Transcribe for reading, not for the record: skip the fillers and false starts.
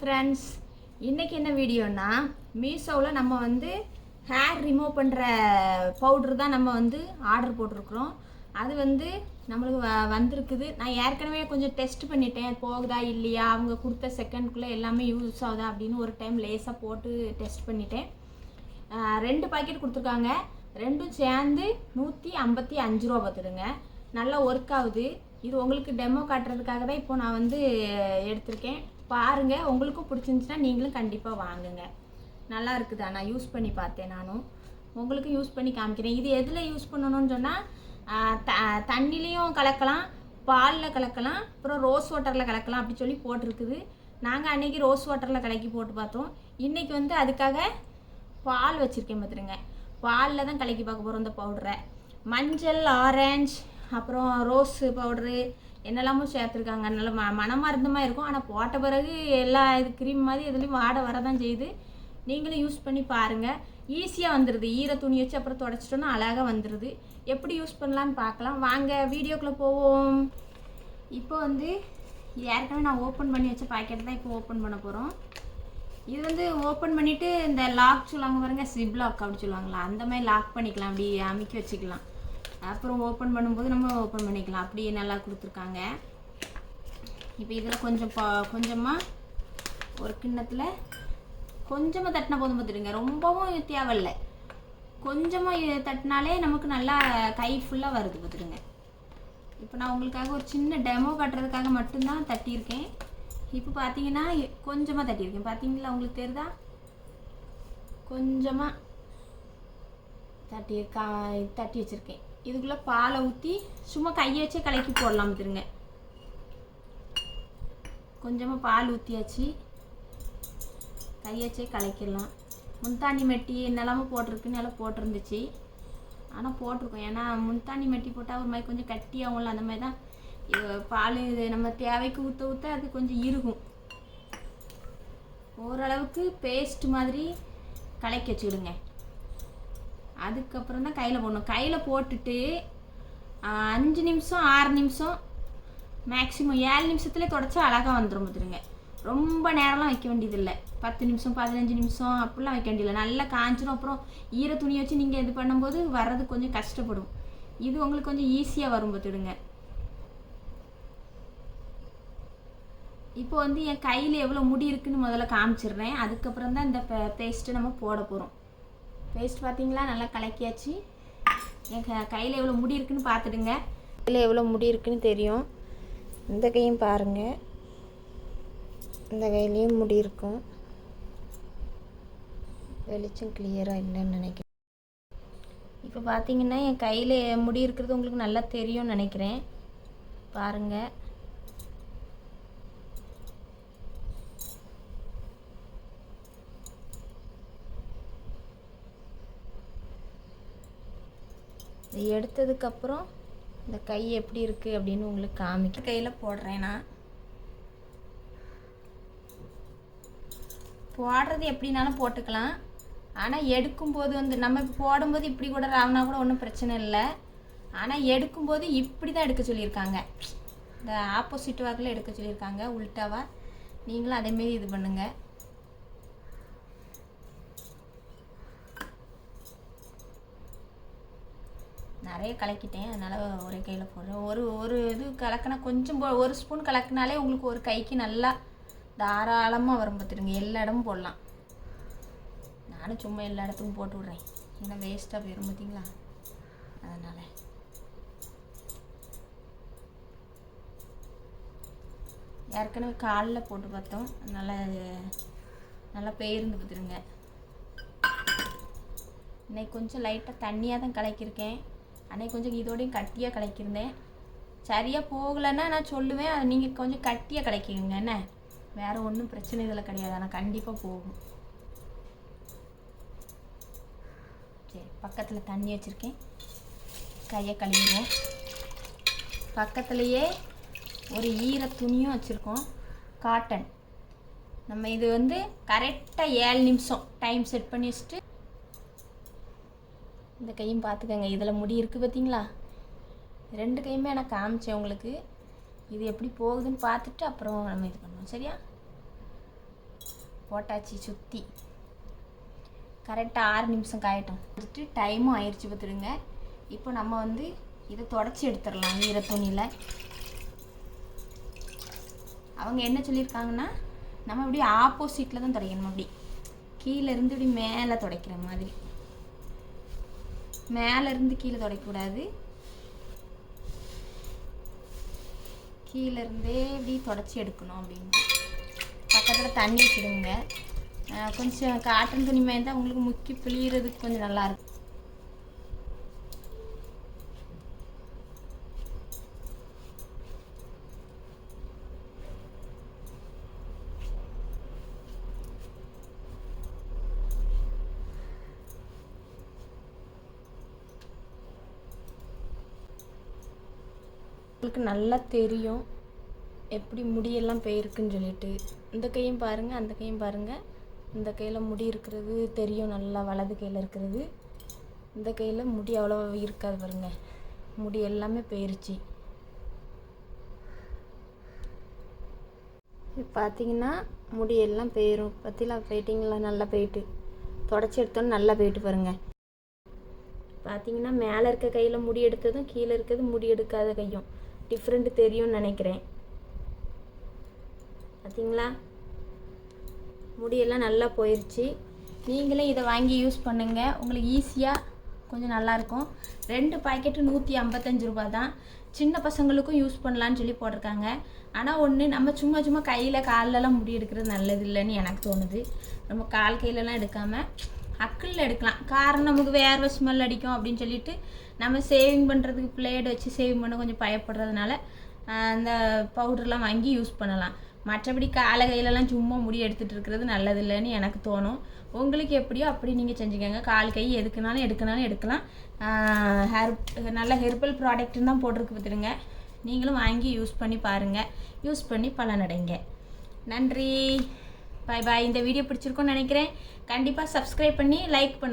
Friends, இன்றைக்கி என்ன வீடியோனா மீஷோவில் நம்ம வந்து ஹேர் ரிமூவ் பண்ணுற பவுட்ரு தான் நம்ம வந்து ஆர்டர் போட்டிருக்கிறோம். அது வந்து நம்மளுக்கு வந்திருக்குது. நான் ஏற்கனவே கொஞ்சம் டெஸ்ட் பண்ணிட்டேன், போகுதா இல்லையா, அவங்க கொடுத்த செகண்ட்குள்ளே எல்லாமே யூஸ் ஆகுதா அப்படின்னு ஒரு டைம் லேஸாக போட்டு டெஸ்ட் பண்ணிட்டேன். 2 பாக்கெட் கொடுத்துருக்காங்க. ரெண்டும் சேர்ந்து 155 ரூபா பார்த்துடுங்க. நல்லா ஒர்க் ஆகுது. இது உங்களுக்கு டெமோ காட்டுறதுக்காக தான் இப்போ நான் வந்து எடுத்திருக்கேன். பாருங்கள், உங்களுக்கும் பிடிச்சிருந்துச்சுன்னா நீங்களும் கண்டிப்பாக வாங்குங்க. நல்லா இருக்குது. நான் யூஸ் பண்ணி பார்த்தேன். நானும் உங்களுக்கு யூஸ் பண்ணி காமிக்கிறேன். இது எதில் யூஸ் பண்ணணும்னு சொன்னால் தண்ணிலையும் கலக்கலாம், பாலில் கலக்கலாம், அப்புறம் ரோஸ் வாட்டரில் கலக்கலாம் அப்படி சொல்லி போட்டிருக்குது. நாங்கள் அன்றைக்கி ரோஸ் வாட்டரில் கலக்கி போட்டு பார்த்தோம். இன்றைக்கி வந்து அதுக்காக பால் வச்சுருக்கேன் பார்த்துருங்க. பாலில் தான் கலக்கி பார்க்க போகிறோம் இந்த பவுடரை. மஞ்சள், ஆரஞ்சு, அப்புறம் ரோஸு பவுட்ரு என்னெல்லாமும் சேர்த்துருக்காங்க. நல்ல மனமாக இருந்தமாக இருக்கும். ஆனால் போட்ட பிறகு எல்லா இது க்ரீம் மாதிரி இதுலேயும் வாடை வரதான் செய்யுது. நீங்களும் யூஸ் பண்ணி பாருங்கள். ஈஸியாக வந்துடுது. ஈர துணி வச்சு அப்புறம் தொடச்சிட்டோன்னா அழகாக வந்துடுது. எப்படி யூஸ் பண்ணலான்னு பார்க்கலாம் வாங்க, வீடியோக்குள்ளே போவோம். இப்போ வந்து ஏற்கனவே நான் ஓப்பன் பண்ணி வச்ச பாக்கெட் தான் இப்போ ஓப்பன் பண்ண போகிறோம். இது வந்து ஓப்பன் பண்ணிவிட்டு இந்த லாக் சொல்லுவாங்க பாருங்கள், சிப் லாக் அப்படி சொல்லுவாங்களா, அந்த மாதிரி லாக் பண்ணிக்கலாம். அப்படி அமைக்கி வச்சுக்கலாம். அப்புறம் ஓப்பன் பண்ணும்போது நம்ம ஓப்பன் பண்ணிக்கலாம். அப்படி நல்லா கொடுத்துருக்காங்க. இப்போ இதில் கொஞ்சமாக ஒரு கிண்ணத்தில் கொஞ்சமாக தட்டினா போதும் பார்த்துடுங்க. ரொம்பவும் தேவையில்லை, கொஞ்சமாக தட்டினாலே நமக்கு நல்லா கை ஃபுல்லாக வருது பார்த்துடுங்க. இப்போ நான் உங்களுக்காக ஒரு சின்ன டெமோ காட்டுறதுக்காக மட்டும்தான் தட்டியிருக்கேன். இப்போ பார்த்தீங்கன்னா கொஞ்சமாக தட்டியிருக்கேன். பார்த்தீங்களா, உங்களுக்கு தெரியுதா? கொஞ்சமாக தட்டி வச்சுருக்கேன். இதுக்குள்ளே பாலை ஊற்றி சும்மா கையை வச்சே கலக்கி போடலாம் பார்த்துருங்க. கொஞ்சமாக பால் ஊற்றியாச்சு, கையை வச்சே கலக்கிடலாம். முல்தானி மெட்டி என்னெல்லாமோ போட்டிருக்குன்னு எல்லாம் போட்டிருந்துச்சு. ஆனால் போட்டிருக்கோம். ஏன்னா முல்தானி மெட்டி போட்டால் ஒரு மாதிரி கொஞ்சம் கட்டியாகும்ல, அந்த மாதிரி தான் பால் இது நம்ம தேவைக்கு ஊற்ற ஊற்ற அது கொஞ்சம் இருக்கும். ஓரளவுக்கு பேஸ்ட் மாதிரி கலக்கி வச்சுக்கிடுங்க. அதுக்கப்புறம் தான் கையில் போடணும். கையில் போட்டுட்டு 5 நிமிஷம் 6 நிமிஷம் மேக்ஸிமம் 7 நிமிஷத்துலேயே தொடச்சா அழகாக வந்துடும் பார்த்துருங்க. ரொம்ப நேரம்லாம் வைக்க வேண்டியதில்லை. 10 நிமிஷம் 15 நிமிஷம் அப்படிலாம் வைக்க வேண்டியதில்லை. நல்லா காஞ்சிடும். அப்புறம் ஈர துணி வச்சு நீங்கள் இது பண்ணும்போது வர்றது கொஞ்சம் கஷ்டப்படும். இது உங்களுக்கு கொஞ்சம் ஈஸியாக வரும் பார்த்துடுங்க. இப்போ வந்து என் கையில் எவ்வளோ முடி இருக்குதுன்னு முதல்ல காமிச்சிடுறேன். அதுக்கப்புறம் தான் இந்த பேஸ்ட்டு நம்ம போட போகிறோம். பேஸ்ட் பார்த்தீங்களா, நல்லா கலக்கியாச்சு. என் கையில் எவ்வளோ முடி இருக்குதுன்னு பார்த்துடுங்க. கையில் எவ்வளோ முடி இருக்குதுன்னு தெரியும். இந்த கையும் பாருங்கள், இந்த கையிலையும் முடி இருக்கும். வெளிச்சம் கிளியராக இல்லைன்னு நினைக்கிறேன். இப்போ பார்த்தீங்கன்னா என் கையில் முடி இருக்கிறது உங்களுக்கு நல்லா தெரியும்னு நினைக்கிறேன். பாருங்கள், இது எடுத்ததுக்கப்புறம் இந்த கை எப்படி இருக்குது அப்படின்னு உங்களுக்கு காமிக்க கையில் போடுறேன். நான் போடுறது எப்படினாலும் போட்டுக்கலாம். ஆனால் எடுக்கும்போது வந்து நம்ம இப்போ போடும்போது இப்படி கூட ராவனா கூட ஒன்றும் பிரச்சனை இல்லை. ஆனால் எடுக்கும்போது இப்படி தான் எடுக்க சொல்லியிருக்காங்க. இந்த ஆப்போசிட் வாக்கில் எடுக்க சொல்லியிருக்காங்க, உல்ட்டாவாக. நீங்களும் அதேமாரி இது பண்ணுங்கள். நிறைய கலக்கிட்டேன், அதனால் ஒரே கையில் போடுறேன். ஒரு இது கலக்கினா கொஞ்சம் ஒரு ஸ்பூன் கலக்கினாலே உங்களுக்கு ஒரு கைக்கு நல்லா தாராளமாக வரும் பார்த்துடுங்க. எல்லா இடமும் போடலாம். நானும் சும்மா எல்லா இடத்துக்கும் போட்டு விட்றேன், ஏன்னா வேஸ்ட்டாக போயிடும் பார்த்தீங்களா. அதனால் ஏற்கனவே காலில் போட்டு பார்த்தோம், நல்லா பெயிருந்து பார்த்துடுங்க. இன்னைக்கு கொஞ்சம் லைட்டாக தண்ணியாக தான் கலக்கியிருக்கேன். அன்றைக்கி கொஞ்சம் இதோடையும் கட்டியாக கலக்கியிருந்தேன். சரியாக போகலைன்னா நான் சொல்லுவேன், அதை நீங்கள் கொஞ்சம் கட்டியாக கலக்கிங்க. என்ன, வேறு ஒன்றும் பிரச்சனை இதில் கிடையாது. ஆனால் கண்டிப்பாக போகும். சரி, பக்கத்தில் தண்ணி வச்சுருக்கேன், கையை கழுவிடுவோம். பக்கத்துலேயே ஒரு ஈர துணியும் வச்சுருக்கோம், காட்டன். நம்ம இது வந்து கரெக்டாக 7 நிமிஷம் டைம் செட் பண்ணி வச்சுட்டு இந்த கையும் பார்த்துக்கோங்க. இதில் முடி இருக்குது பார்த்தீங்களா. 2 கையுமே நான் காமிச்சேன் உங்களுக்கு. இது எப்படி போகுதுன்னு பார்த்துட்டு அப்புறம் நம்ம இது பண்ணுவோம், சரியா? போட்டாச்சு சுற்றி. கரெக்டாக 6 நிமிஷம் காயட்டும். வந்துட்டு டைமும் ஆயிடுச்சு பார்த்துடுங்க. இப்போ நம்ம வந்து இதை தொடச்சி எடுத்துடலாம் ஈர துணியில். அவங்க என்ன சொல்லியிருக்காங்கன்னா நம்ம இப்படி ஆப்போசிட்டில் தான் துடைக்கணும். அப்படி கீழேருந்து இப்படி மேலே துடைக்கிற மாதிரி, மேலேருந்து கீழே துடைக்கக்கூடாது, கீழேருந்தே இப்படி தொடச்சி எடுக்கணும். அப்படின்னு பக்கத்தில் தண்ணி வச்சுடுங்க. கொஞ்சம் காட்டன் துணி மாதிரி தான் உங்களுக்கு முக்கி பிழியறதுக்கு கொஞ்சம் நல்லாயிருக்கும். உங்களுக்கு நல்லா தெரியும் எப்படி முடியெல்லாம் போயிருக்குன்னு சொல்லிட்டு. இந்த கையும் பாருங்கள், அந்த கையும் பாருங்கள். இந்த கையில் முடி இருக்கிறது தெரியும் நல்லா, வலது கையில் இருக்கிறது. இந்த கையில் முடி அவ்வளோ இருக்காது பாருங்கள், முடி எல்லாமே போயிருச்சு. பார்த்தீங்கன்னா முடி எல்லாம் போயிடும். பற்றிலாம் போயிட்டிங்களா? நல்லா போயிட்டு தொடச்சி எடுத்தோன்னு நல்லா போயிட்டு பாருங்கள். பார்த்தீங்கன்னா மேலே இருக்க கையில் முடி எடுத்ததும் கீழே இருக்கிறது முடி எடுக்காத கையும் டிஃப்ரெண்ட் தெரியும்னு நினைக்கிறேன். பார்த்தீங்களா? முடியெல்லாம் நல்லா போயிடுச்சு. நீங்களே இதை வாங்கி யூஸ் பண்ணுங்கள், உங்களுக்கு ஈஸியாக கொஞ்சம் நல்லாயிருக்கும். 2 பாக்கெட்டு 155 ரூபா தான். சின்ன பசங்களுக்கும் யூஸ் பண்ணலான்னு சொல்லி போட்டிருக்காங்க. ஆனால் ஒன்று, நம்ம சும்மா கையில் காலெல்லாம் முடி எடுக்கிறது நல்லது இல்லைன்னு எனக்கு தோணுது. நம்ம கால் கையிலலாம் எடுக்காமல் அக்கிளில் எடுக்கலாம். காரணம் நமக்கு வேர்வை ஸ்மெல் அடிக்கும் அப்படின்னு சொல்லிட்டு நம்ம சேவிங் பண்ணுறதுக்கு பிளேடு வச்சு சேவிங் பண்ண கொஞ்சம் பயப்படுறதுனால அந்த பவுடர்லாம் வாங்கி யூஸ் பண்ணலாம். மற்றபடி காலை கையிலலாம் சும்மா முடி எடுத்துகிட்டு இருக்கிறது நல்லது இல்லைன்னு எனக்கு தோணும். உங்களுக்கு எப்படியோ அப்படி நீங்கள் செஞ்சுக்கோங்க. கால் கை எதுக்குனாலும் எடுக்கலாம். நல்ல ஹெர்பல் ப்ராடக்ட்டுன்னு தான் போட்டிருக்கு பார்த்துடுங்க. நீங்களும் வாங்கி யூஸ் பண்ணி பாருங்கள், யூஸ் பண்ணி பலனடைங்க. நன்றி, பாய் பாய். இந்த வீடியோ பிடிச்சிருக்குன்னு நினைக்கிறேன். கண்டிப்பாக சப்ஸ்கிரைப் பண்ணி லைக் பண்ணு.